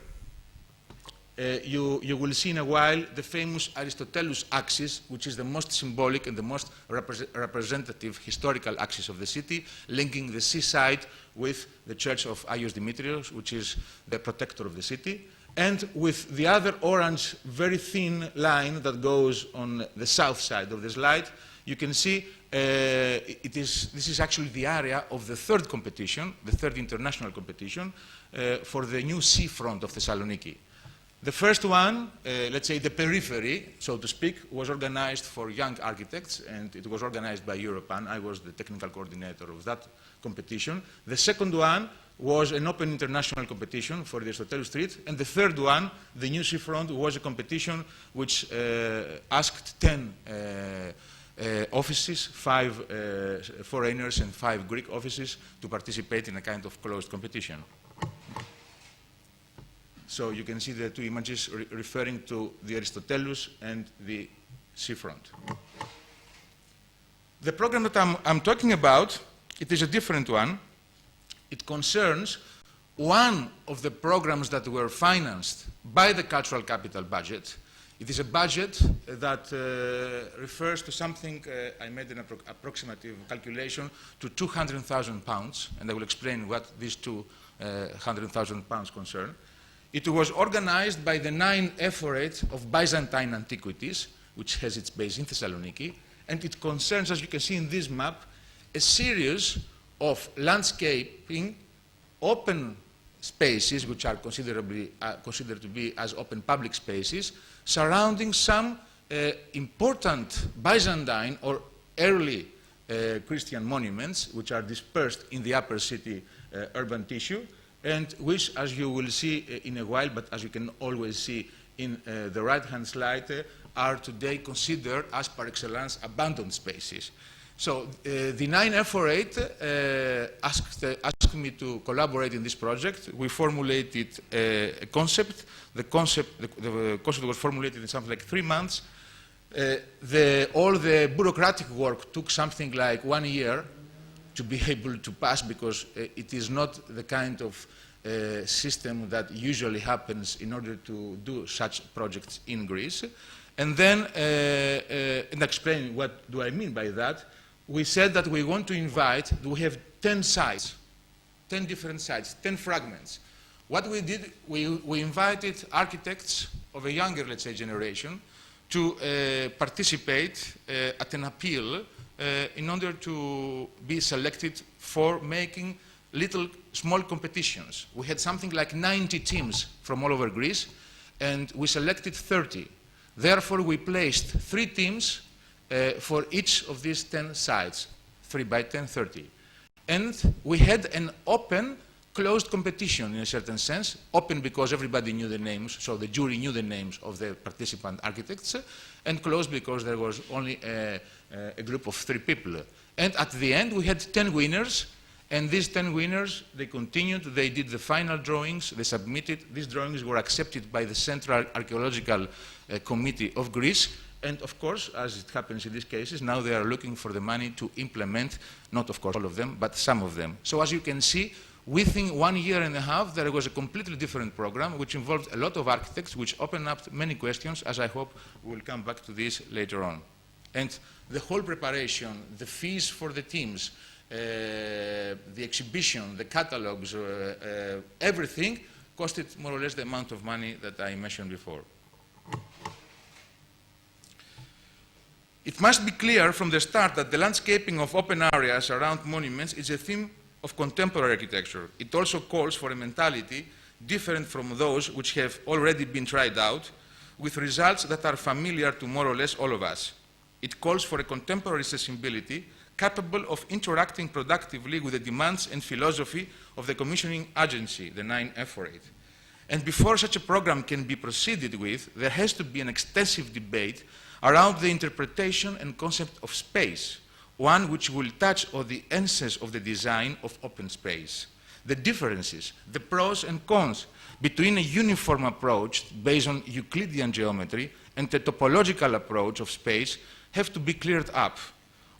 you will see in a while the famous Aristotelus axis, which is the most symbolic and the most representative historical axis of the city, linking the seaside with the church of Agios Dimitrios, which is the protector of the city, and with the other orange, very thin line that goes on the south side of the slide. You can see this is actually the area of the third competition, the third international competition, for the new seafront of Thessaloniki. The first one, let's say the periphery, so to speak, was organized for young architects, and it was organized by Europan. I was the technical coordinator of that competition. The second one was an open international competition for the Aristotelus Street, and the third one, the new seafront, was a competition which asked 10 offices, 5 foreigners and 5 Greek offices, to participate in a kind of closed competition. So you can see the two images referring to the Aristotelus and the seafront. The program that I'm talking about, it is a different one. It concerns one of the programs that were financed by the cultural capital budget. It is a budget that refers to something, I made an approximative calculation, to £200,000, and I will explain what these £200,000 concern. It was organized by the 9 Ephorate of Byzantine Antiquities, which has its base in Thessaloniki, and it concerns, as you can see in this map, a series of landscaping open spaces, which are considered to be as open public spaces, surrounding some important Byzantine or early Christian monuments, which are dispersed in the upper city urban tissue, and which, as you will see in a while, but as you can always see in the right-hand slide, are today considered as par excellence abandoned spaces. So the 9 Ephorate asked me to collaborate in this project. We formulated a concept. The concept was formulated in something like 3 months. All the bureaucratic work took something like 1 year to be able to pass, because it is not the kind of system that usually happens in order to do such projects in Greece. And then, and explain what do I mean by that, we said that we want to invite, we have 10 sites, 10 different sites, 10 fragments. What we did, we invited architects of a younger, let's say, generation to participate at an appeal in order to be selected for making small competitions. We had something like 90 teams from all over Greece, and we selected 30. Therefore, we placed 3 teams for each of these 10 sites, 3 by 10, 30. And we had an open, closed competition in a certain sense, open because everybody knew the names, so the jury knew the names of the participant architects, and closed because there was only a group of 3 people. And at the end, we had 10 winners, and these 10 winners, they continued, they did the final drawings, they submitted. These drawings were accepted by the Central Archaeological Committee of Greece, and of course, as it happens in these cases, now they are looking for the money to implement, not of course all of them, but some of them. So as you can see, within 1 year and a half, there was a completely different program, which involved a lot of architects, which opened up many questions, as I hope we'll come back to this later on. And the whole preparation, the fees for the teams, the exhibition, the catalogs, everything costed more or less the amount of money that I mentioned before. It must be clear from the start that the landscaping of open areas around monuments is a theme of contemporary architecture. It also calls for a mentality different from those which have already been tried out, with results that are familiar to more or less all of us. It calls for a contemporary accessibility capable of interacting productively with the demands and philosophy of the commissioning agency, the 9F48. And before such a program can be proceeded with, there has to be an extensive debate around the interpretation and concept of space, one which will touch on the essence of the design of open space. The differences, the pros and cons between a uniform approach based on Euclidean geometry and a topological approach of space have to be cleared up.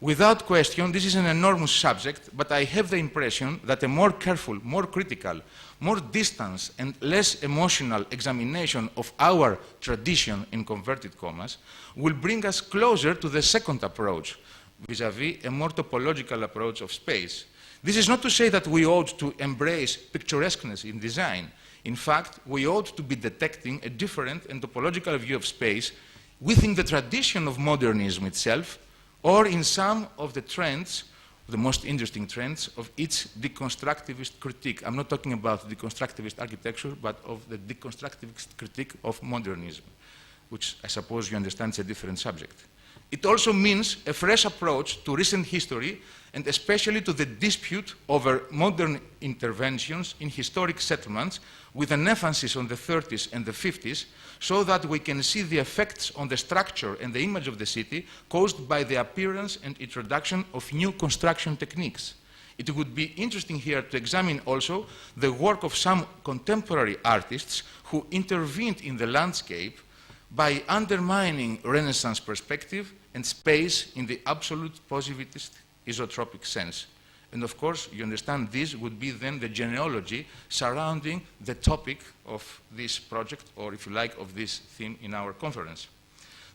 Without question, this is an enormous subject, but I have the impression that a more careful, more critical, more distant and less emotional examination of our tradition, in converted commas, will bring us closer to the second approach, vis-à-vis a more topological approach of space. This is not to say that we ought to embrace picturesqueness in design. In fact, we ought to be detecting a different and topological view of space within the tradition of modernism itself, or in some of the trends, the most interesting trends, of its deconstructivist critique. I'm not talking about deconstructivist architecture, but of the deconstructivist critique of modernism, which I suppose you understand is a different subject. It also means a fresh approach to recent history, and especially to the dispute over modern interventions in historic settlements, with an emphasis on the 30s and the 50s, so that we can see the effects on the structure and the image of the city caused by the appearance and introduction of new construction techniques. It would be interesting here to examine also the work of some contemporary artists who intervened in the landscape by undermining Renaissance perspective and space in the absolute positivist isotropic sense. And of course, you understand this would be then the genealogy surrounding the topic of this project, or if you like, of this theme in our conference.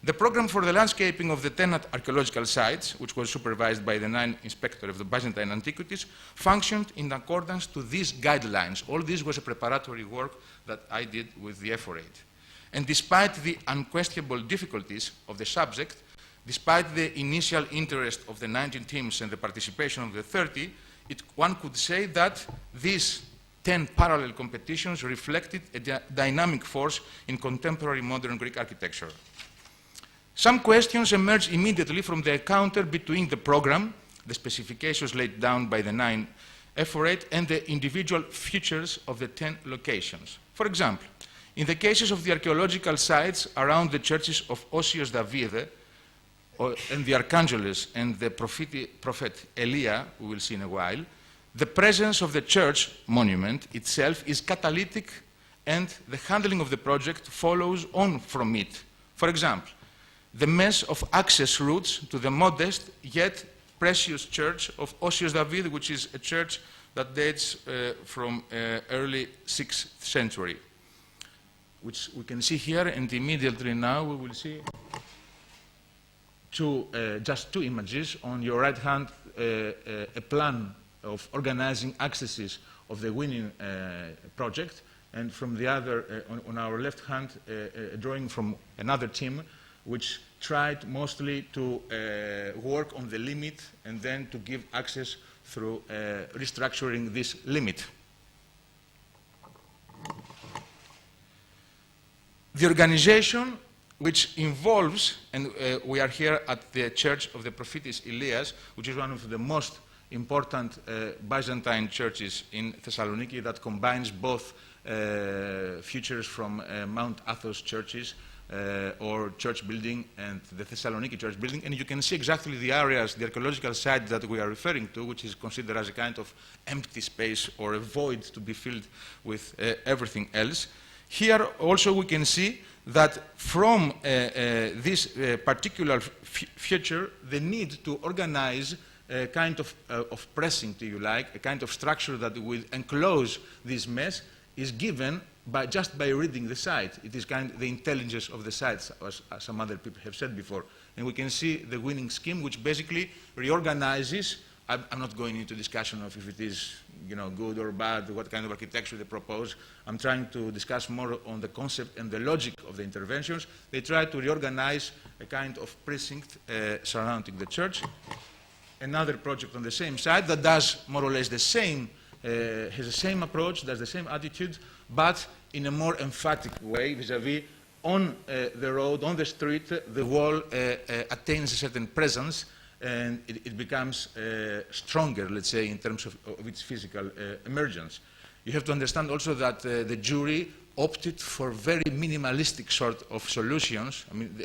The program for the landscaping of the 10 archaeological sites, which was supervised by the 9 inspector of the Byzantine antiquities, functioned in accordance to these guidelines. All this was a preparatory work that I did with the F48. And despite the unquestionable difficulties of the subject, despite the initial interest of the 19 teams and the participation of the 30, one could say that these 10 parallel competitions reflected a dynamic force in contemporary modern Greek architecture. Some questions emerged immediately from the encounter between the program, the specifications laid down by the 9 F48, and the individual features of the 10 locations. For example, in the cases of the archaeological sites around the churches of Osios Davide, and the Archangelos and the prophet Elia, we will see in a while, the presence of the church monument itself is catalytic, and the handling of the project follows on from it. For example, the mess of access routes to the modest yet precious church of Osios David, which is a church that dates from early 6th century, which we can see here, and immediately now we will see just two images. On your right hand, a plan of organizing accesses of the winning project, and from the other, on our left hand, a drawing from another team which tried mostly to work on the limit and then to give access through restructuring this limit. The organization, which involves, and we are here at the church of the prophetess Elias, which is one of the most important Byzantine churches in Thessaloniki, that combines both features from Mount Athos churches or church building and the Thessaloniki church building. And you can see exactly the areas, the archaeological site that we are referring to, which is considered as a kind of empty space or a void to be filled with everything else. Here also we can see that from this particular feature, the need to organize a kind of pressing, if you like, a kind of structure that will enclose this mess is given just by reading the site. It is kind of the intelligence of the sites, as some other people have said before. And we can see the winning scheme, which basically reorganizes. I'm not going into discussion of if it is, good or bad, what kind of architecture they propose. I'm trying to discuss more on the concept and the logic of the interventions. They try to reorganize a kind of precinct surrounding the church. Another project on the same side that does more or less the same, has the same approach, does the same attitude, but in a more emphatic way vis-à-vis on the road, on the street, the wall attains a certain presence and it becomes stronger, let's say, in terms of its physical emergence. You have to understand also that the jury opted for very minimalistic sort of solutions. I mean,